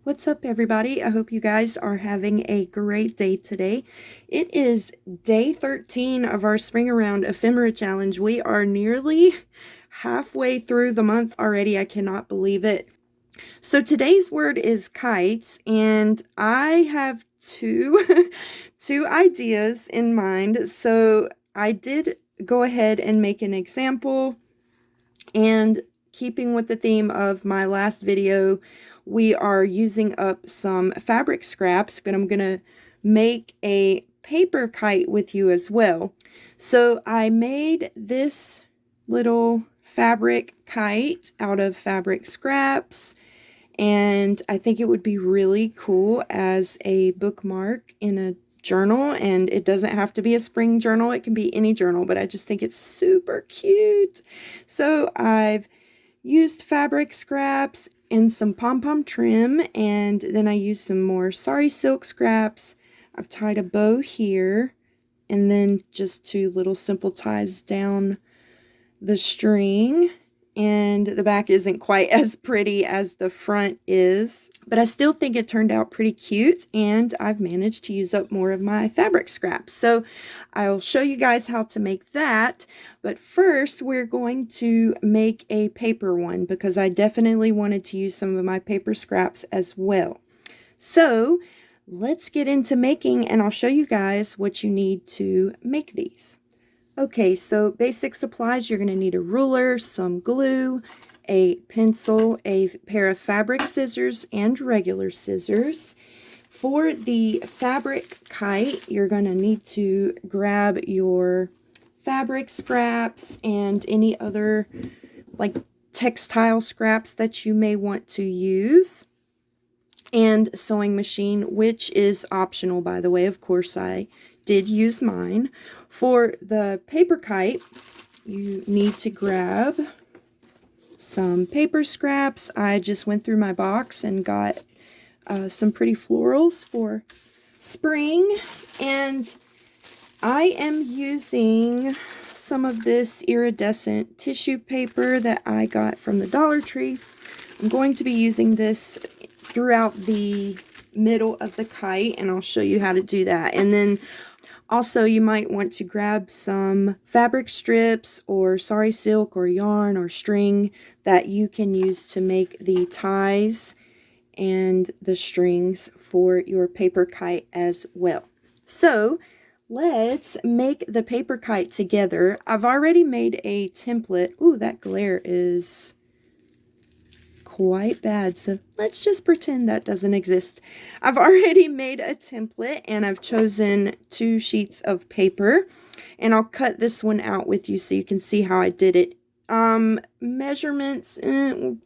What's up, everybody? I hope you guys are having a great day today. It is day 13 of our Spring Around Ephemera Challenge. We are nearly halfway through the month already. I cannot believe it. So today's word is kites, and I have two, two ideas in mind. So I did go ahead and make an example, and keeping with the theme of my last video, we are using up some fabric scraps, but I'm gonna make a paper kite with you as well. So I made this little fabric kite out of fabric scraps, and I think it would be really cool as a bookmark in a journal. And it doesn't have to be a spring journal, it can be any journal, but I just think it's super cute. So I've used fabric scraps and some pom-pom trim, and then I used some more sari silk scraps. I've tied a bow here, and then just two little simple ties down the string. And the back isn't quite as pretty as the front is, but I still think it turned out pretty cute, and I've managed to use up more of my fabric scraps. So I'll show you guys how to make that, but first we're going to make a paper one because I definitely wanted to use some of my paper scraps as well. So let's get into making, and I'll show you guys what you need to make these. Okay, so basic supplies, you're going to need a ruler, some glue, a pencil, a pair of fabric scissors, and regular scissors. For the fabric kite, you're going to need to grab your fabric scraps and any other like textile scraps that you may want to use, and sewing machine, which is optional, by the way. Of course, I did use mine. For the paper kite, you need to grab some paper scraps. I just went through my box and got some pretty florals for spring, and I am using some of this iridescent tissue paper that I got from the Dollar Tree. I'm going to be using this throughout the middle of the kite, and I'll show you how to do that. And then also, you might want to grab some fabric strips or sari silk or yarn or string that you can use to make the ties and the strings for your paper kite as well. So let's make the paper kite together. I've already made a template. Ooh, that glare is quite bad, so let's just pretend that doesn't exist. I've already made a template, and I've chosen 2 sheets of paper, and I'll cut this one out with you so you can see how I did it. Measurements,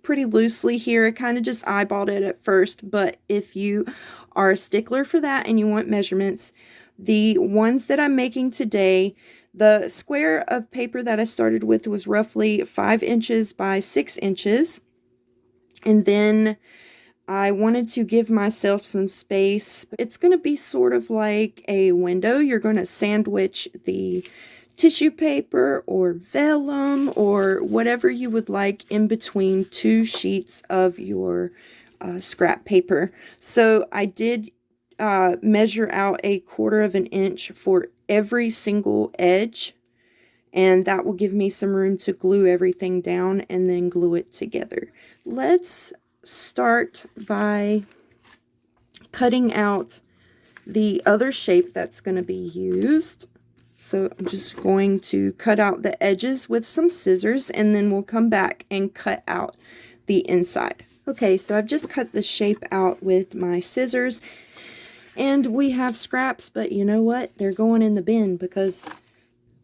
pretty loosely here. I kind of just eyeballed it at first, but if you are a stickler for that and you want measurements, the ones that I'm making today, the square of paper that I started with was roughly 5 inches by 6 inches. And then I wanted to give myself some space. It's going to be sort of like a window. You're going to sandwich the tissue paper or vellum or whatever you would like in between 2 sheets of your scrap paper. So I did measure out 1/4 inch for every single edge, and that will give me some room to glue everything down and then glue it together. Let's start by cutting out the other shape that's going to be used. So I'm just going to cut out the edges with some scissors, and then we'll come back and cut out the inside. Okay, so I've just cut the shape out with my scissors, and we have scraps, but you know what? They're going in the bin because,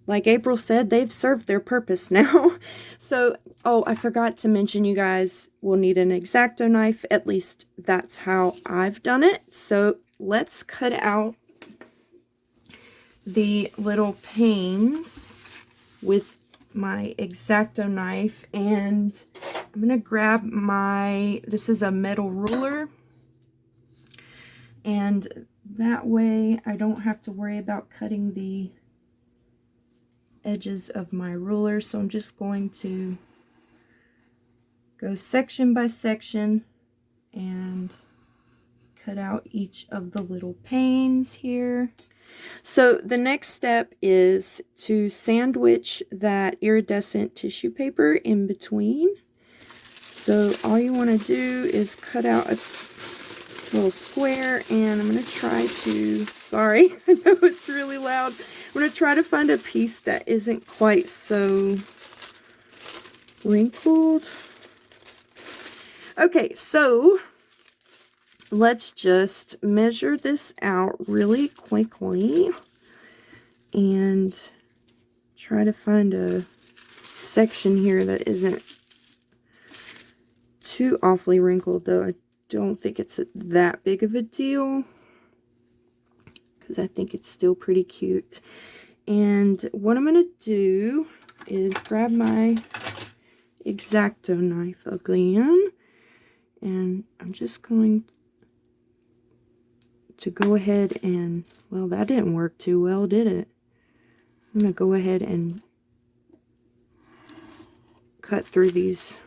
like April said, they've served their purpose now. So, oh, I forgot to mention, you guys will need an X-Acto knife. At least that's how I've done it. So let's cut out the little panes with my X-Acto knife. And I'm going to grab this is a metal ruler. And that way I don't have to worry about cutting the edges of my ruler. So I'm just going to go section by section and cut out each of the little panes here. So the next step is to sandwich that iridescent tissue paper in between. So all you want to do is cut out a little square, and I'm going to try to, sorry, I know it's really loud. I'm going to try to find a piece that isn't quite so wrinkled. Okay, so let's just measure this out really quickly and try to find a section here that isn't too awfully wrinkled, though I don't think it's that big of a deal because I think it's still pretty cute. And what I'm going to do is grab my X-Acto knife again, and I'm just going to go ahead and, well, that didn't work too well, did it? I'm going to go ahead and cut through these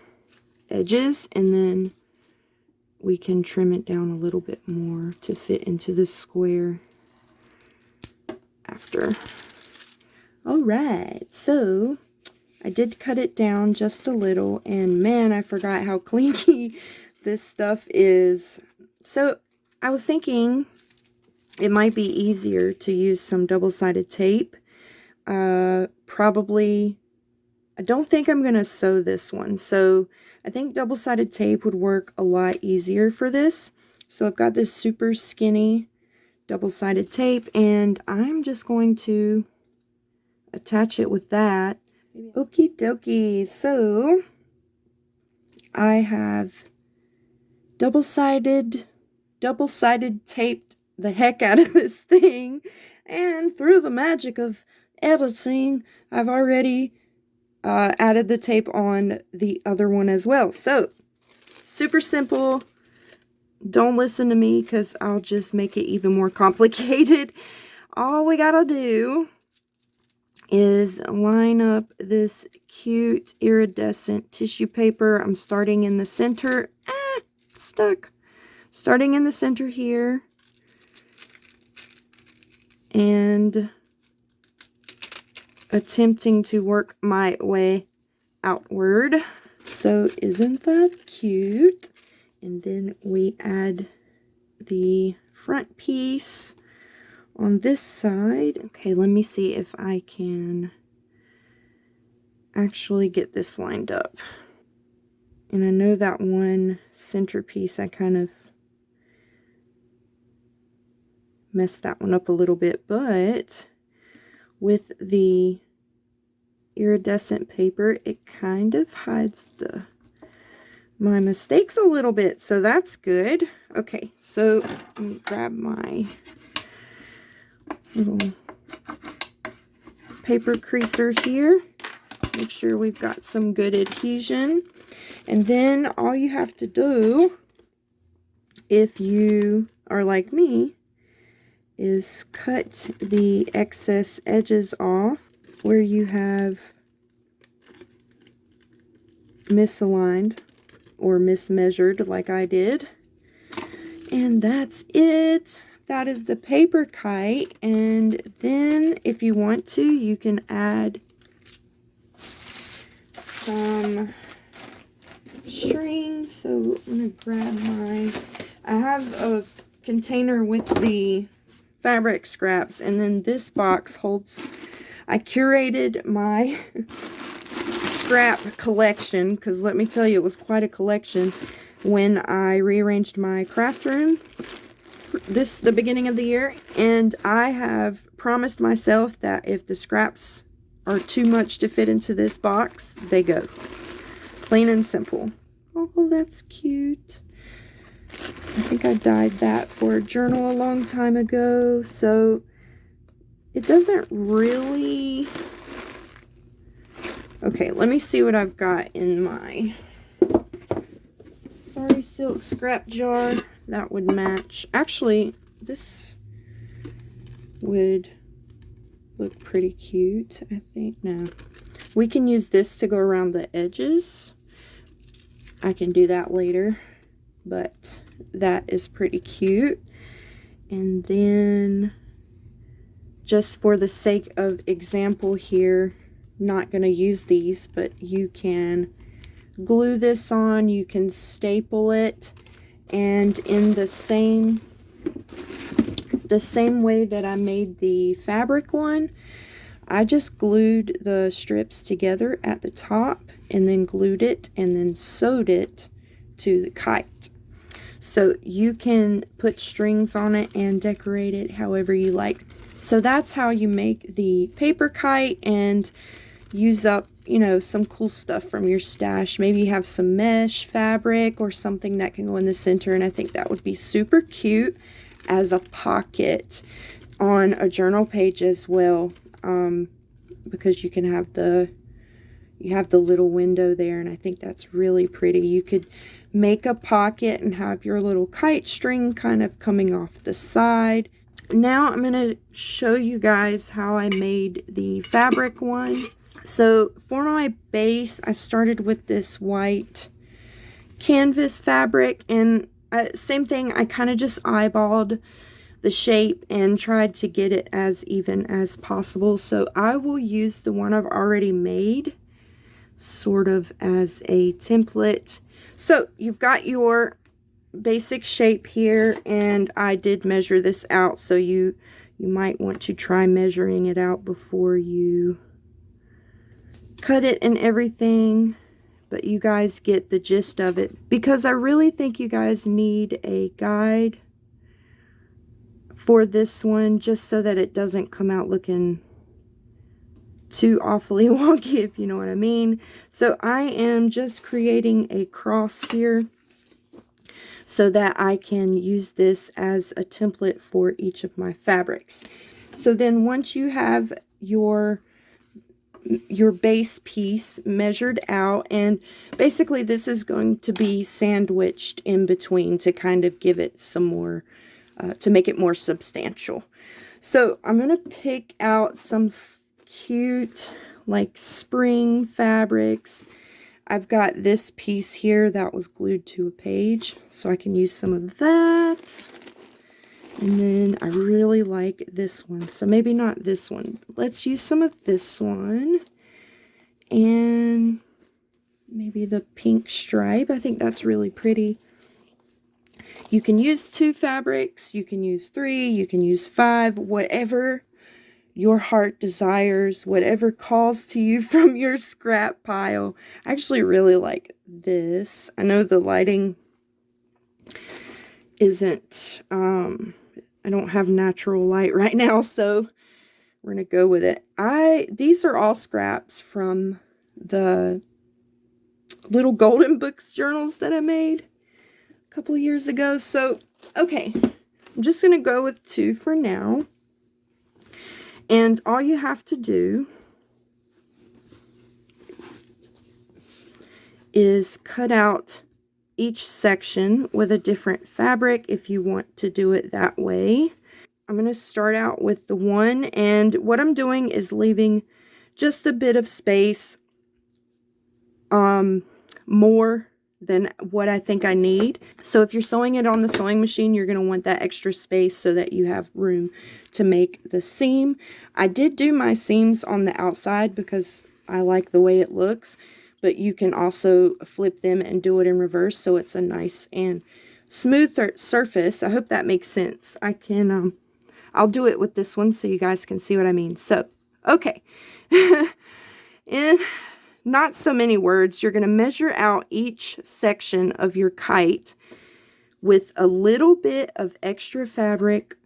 edges, and then we can trim it down a little bit more to fit into the square after. Alright, so I did cut it down just a little, and man, I forgot how clingy this stuff is. So I was thinking it might be easier to use some double-sided tape. Probably, I don't think I'm going to sew this one, so I think double-sided tape would work a lot easier for this. So I've got this super skinny double-sided tape, and I'm just going to attach it with that. Okie dokie. So I have double-sided taped the heck out of this thing, and through the magic of editing, I've already added the tape on the other one as well. So super simple. Don't listen to me because I'll just make it even more complicated. All we gotta do is line up this cute iridescent tissue paper. I'm starting in the center. It's stuck. Starting in the center here. And attempting to work my way outward. So isn't that cute? And then we add the front piece on this side. Okay, let me see if I can actually get this lined up. And I know that one centerpiece, I kind of messed that one up a little bit, but with the iridescent paper, it kind of hides my mistakes a little bit, so that's good. Okay, so let me grab my little paper creaser here. Make sure we've got some good adhesion. And then all you have to do, if you are like me, is cut the excess edges off where you have misaligned or mismeasured like I did. And that's it. That is the paper kite. And then if you want to, you can add some string. So I'm going to grab I have a container with the fabric scraps, and then this box holds, I curated my scrap collection, because let me tell you, it was quite a collection when I rearranged my craft room the beginning of the year, and I have promised myself that if the scraps are too much to fit into this box, they go. Plain and simple. Oh, that's cute. I think I dyed that for a journal a long time ago, so it doesn't really... Okay, let me see what I've got in my Sorry Silk scrap jar. That would match. Actually, this would look pretty cute, I think. Now, we can use this to go around the edges. I can do that later, but That is pretty cute. And then, just for the sake of example here, not going to use these, but you can glue this on, you can staple it, and in the same way that I made the fabric one, I just glued the strips together at the top and then glued it and then sewed it to the kite. So you can put strings on it and decorate it however you like. So that's how you make the paper kite and use up, you know, some cool stuff from your stash. Maybe you have some mesh fabric or something that can go in the center, and I think that would be super cute as a pocket on a journal page as well, because you can have the little window there, and I think that's really pretty. You could make a pocket and have your little kite string kind of coming off the side. Now I'm going to show you guys how I made the fabric one. So for my base, I started with this white canvas fabric, and same thing, I kind of just eyeballed the shape and tried to get it as even as possible. So I will use the one I've already made sort of as a template. So you've got your basic shape here, and I did measure this out, so you might want to try measuring it out before you cut it and everything, but you guys get the gist of it, because I really think you guys need a guide for this one, just so that it doesn't come out looking too awfully wonky, if you know what I mean. So I am just creating a cross here so that I can use this as a template for each of my fabrics. So then once you have your base piece measured out, and basically this is going to be sandwiched in between to kind of give it some more, to make it more substantial. So I'm going to pick out some cute like spring fabrics. I've got this piece here that was glued to a page, so I can use some of that. And then I really like this one, so maybe not this one. Let's use some of this one. And maybe the pink stripe. I think that's really pretty. You can use 2 fabrics, you can use 3, you can use 5, whatever your heart desires, whatever calls to you from your scrap pile. I actually really like this. I know the lighting isn't, I don't have natural light right now, so we're going to go with it. These are all scraps from the little golden books journals that I made a couple of years ago. So, okay, I'm just going to go with 2 for now. And all you have to do is cut out each section with a different fabric if you want to do it that way. I'm going to start out with the one, and what I'm doing is leaving just a bit of space, more than what I think I need. So if you're sewing it on the sewing machine, you're going to want that extra space so that you have room to make the seam. I did do my seams on the outside because I like the way it looks, but you can also flip them and do it in reverse so it's a nice and smooth surface. I hope that makes sense. I can, I'll do it with this one so you guys can see what I mean. So, okay. In not so many words, you're going to measure out each section of your kite with a little bit of extra fabric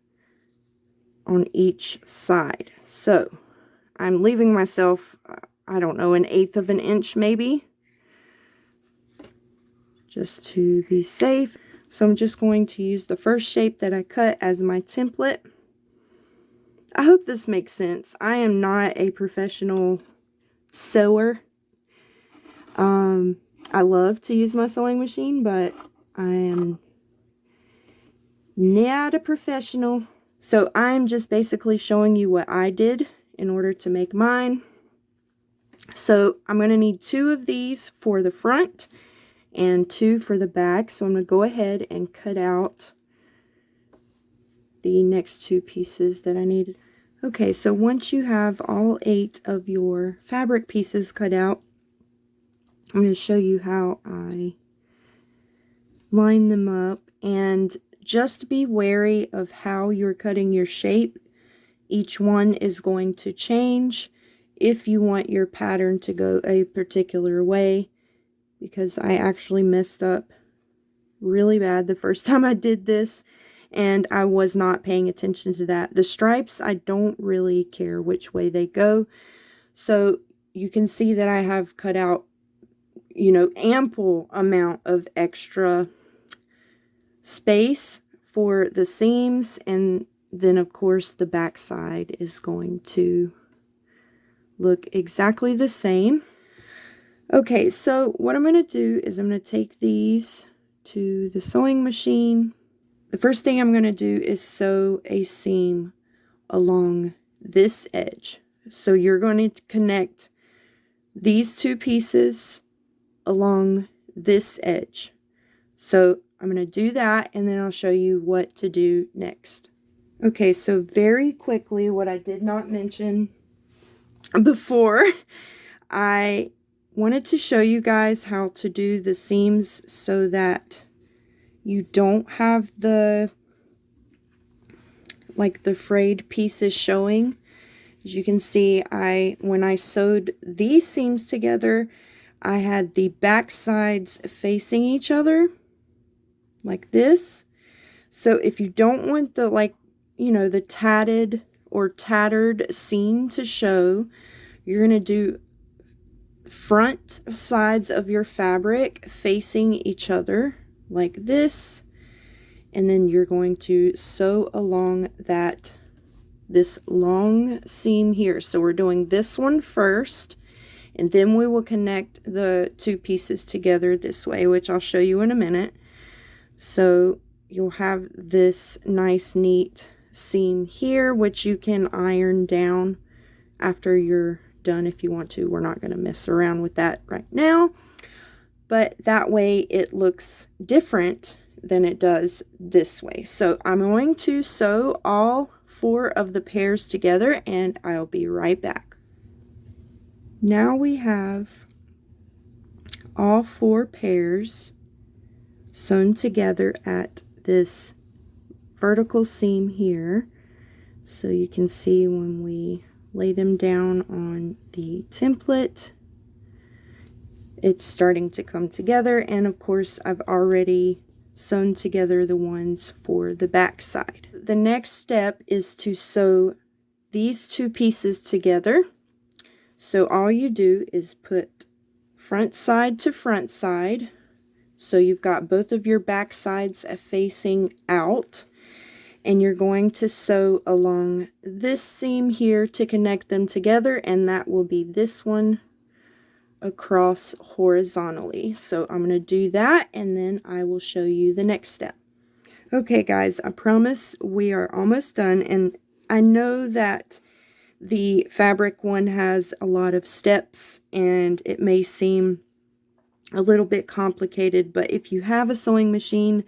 on each side. So I'm leaving myself, I don't know, 1/8 of an inch maybe, just to be safe. So I'm just going to use the first shape that I cut as my template. I hope this makes sense. I am not a professional sewer. I love to use my sewing machine, but I am not a professional. So I'm just basically showing you what I did in order to make mine. So I'm going to need 2 of these for the front and 2 for the back. So I'm going to go ahead and cut out the next 2 pieces that I needed. Okay, so once you have all 8 of your fabric pieces cut out, I'm going to show you how I line them up. And just be wary of how you're cutting your shape. Each one is going to change if you want your pattern to go a particular way, because I actually messed up really bad the first time I did this, and I was not paying attention to that. The stripes, I don't really care which way they go. So you can see that I have cut out, you know, ample amount of extra space for the seams, and then of course the back side is going to look exactly the same. Okay, so what I'm going to do is I'm going to take these to the sewing machine. The first thing I'm going to do is sew a seam along this edge. So you're going to connect these 2 pieces along this edge. So I'm going to do that, and then I'll show you what to do next. Okay, so very quickly, what I did not mention before, I wanted to show you guys how to do the seams so that you don't have the frayed pieces showing. As you can see, when I sewed these seams together, I had the back sides facing each other like this. So if you don't want the, like, you know, the tatted or tattered seam to show, you're going to do front sides of your fabric facing each other like this, and then you're going to sew along this long seam here. So we're doing this one first, and then we will connect the 2 pieces together this way, which I'll show you in a minute. So you'll have this nice neat seam here, which you can iron down after you're done if you want to. We're not going to mess around with that right now, but that way it looks different than it does this way. So I'm going to sew all 4 of the pairs together, and I'll be right back. Now we have all 4 pairs sewn together at this vertical seam here. So you can see when we lay them down on the template, it's starting to come together. And of course, I've already sewn together the ones for the back side. The next step is to sew these 2 pieces together. So all you do is put front side to front side. So you've got both of your back sides facing out, and you're going to sew along this seam here to connect them together, and that will be this one across horizontally. So I'm going to do that, and then I will show you the next step. Okay guys, I promise we are almost done, and I know that the fabric one has a lot of steps and it may seem a little bit complicated, but if you have a sewing machine,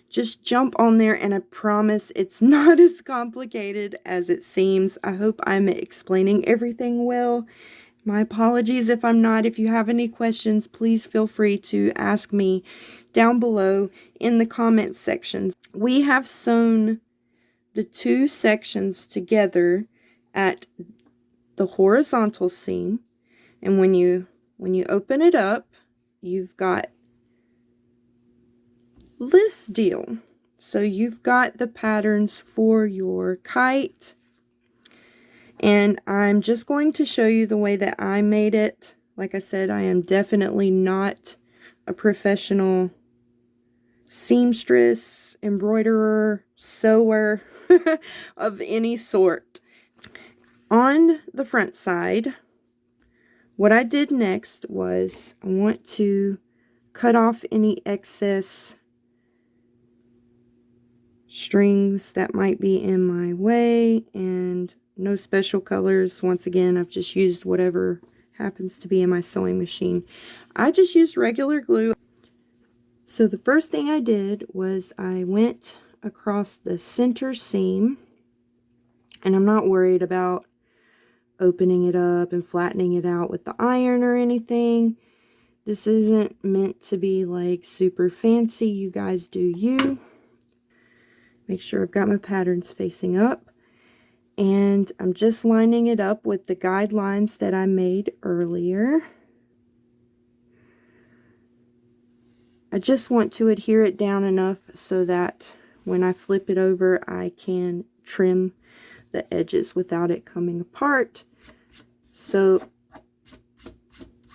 just jump on there, and I promise it's not as complicated as it seems. I hope I'm explaining everything well. My apologies if I'm not. If you have any questions, please feel free to ask me down below in the comments section. We have sewn the 2 sections together at the horizontal seam, and when you open it up, you've got this deal. So you've got the patterns for your kite, and I'm just going to show you the way that I made it. Like I said, I am definitely not a professional seamstress, embroiderer, sewer of any sort. On the front side, what I did next was I want to cut off any excess strings that might be in my way, and no special colors. Once again, I've just used whatever happens to be in my sewing machine. I just used regular glue. So the first thing I did was I went across the center seam, and I'm not worried about opening it up and flattening it out with the iron or anything. This isn't meant to be like super fancy. You guys do you. Make sure I've got my patterns facing up. And I'm just lining it up with the guidelines that I made earlier. I just want to adhere it down enough so that when I flip it over, I can trim the edges without it coming apart. So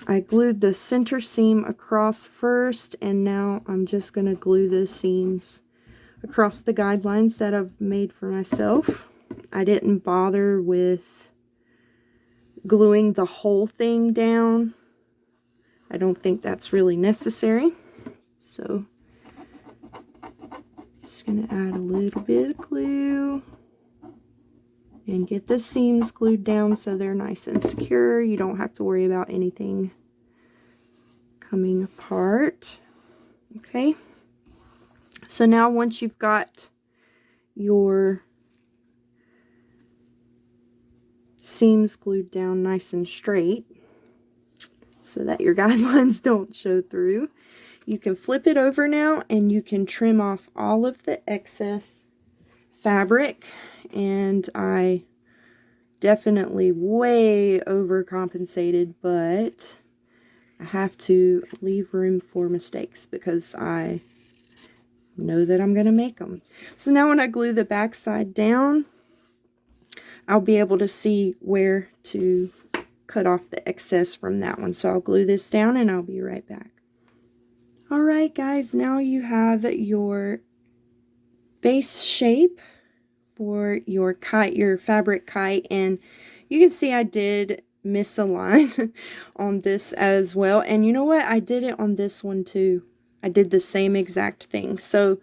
I glued the center seam across first, and now I'm just going to glue the seams across the guidelines that I've made for myself. I didn't bother with gluing the whole thing down. I don't think that's really necessary. So just going to add a little bit of glue and get the seams glued down so they're nice and secure. You don't have to worry about anything coming apart. Okay. So now once you've got your seams glued down nice and straight so that your guidelines don't show through, you can flip it over now and you can trim off all of the excess fabric. And I definitely way overcompensated, but I have to leave room for mistakes because I know that I'm going to make them. So now when I glue the back side down, I'll be able to see where to cut off the excess from that one. So I'll glue this down and I'll be right back. Alright guys, now you have your base shape for your kite, your fabric kite, and you can see I did misalign on this as well. And you know what? I did it on this one too. I did the same exact thing. So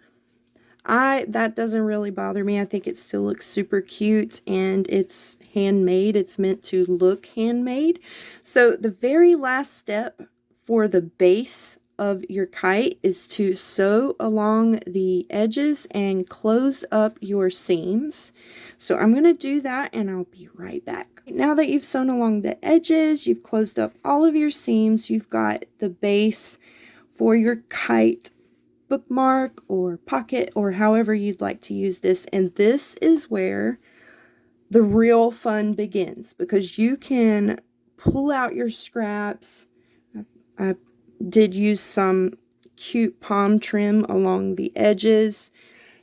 that doesn't really bother me. I think it still looks super cute, and it's handmade. It's meant to look handmade. So the very last step for the base of your kite is to sew along the edges and close up your seams. So I'm going to do that and I'll be right back. Now that you've sewn along the edges, you've closed up all of your seams, you've got the base for your kite bookmark or pocket or however you'd like to use this. And this is where the real fun begins, because you can pull out your scraps. I did use some cute palm trim along the edges,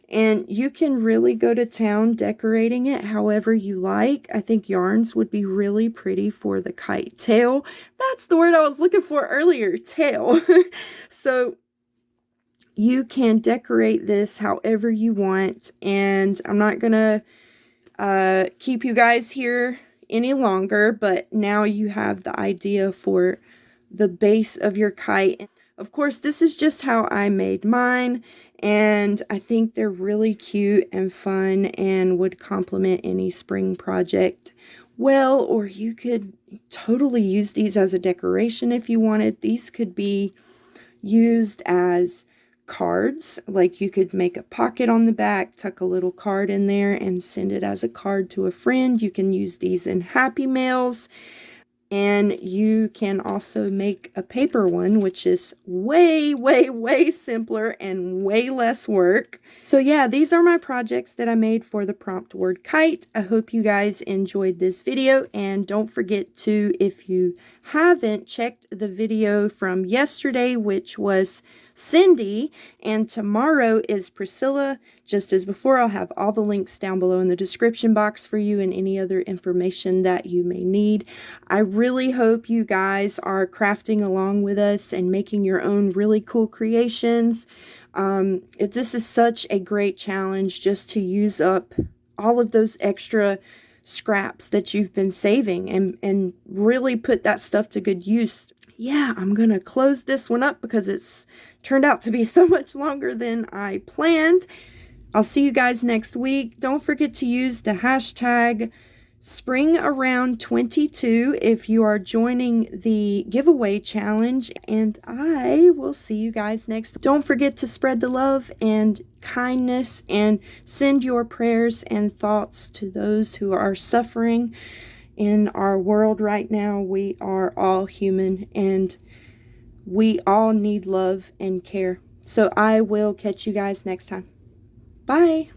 and you can really go to town decorating it however you like. I think yarns would be really pretty for the kite tail. That's the word I was looking for earlier, tail. So you can decorate this however you want, and I'm not gonna keep you guys here any longer, but now you have the idea for the base of your kite. Of course, this is just how I made mine, and I think they're really cute and fun and would complement any spring project well. Or you could totally use these as a decoration if you wanted. These could be used as cards, like you could make a pocket on the back, tuck a little card in there and send it as a card to a friend. You can use these in Happy Mails. And you can also make a paper one, which is way, way, way simpler and way less work. So yeah, these are my projects that I made for the prompt word kite. I hope you guys enjoyed this video, and don't forget to, if you haven't checked the video from yesterday, which was Cindy, and tomorrow is Priscilla. Just as before, I'll have all the links down below in the description box for you and any other information that you may need. I really hope you guys are crafting along with us and making your own really cool creations. This is such a great challenge, just to use up all of those extra scraps that you've been saving and really put that stuff to good use. Yeah, I'm gonna close this one up because it's turned out to be so much longer than I planned. I'll see you guys next week. Don't forget to use the hashtag Spring Around 22 if you are joining the giveaway challenge, and I will see you guys next. Don't forget to spread the love and kindness and send your prayers and thoughts to those who are suffering in our world right now. We are all human and we all need love and care. So I will catch you guys next time. Bye.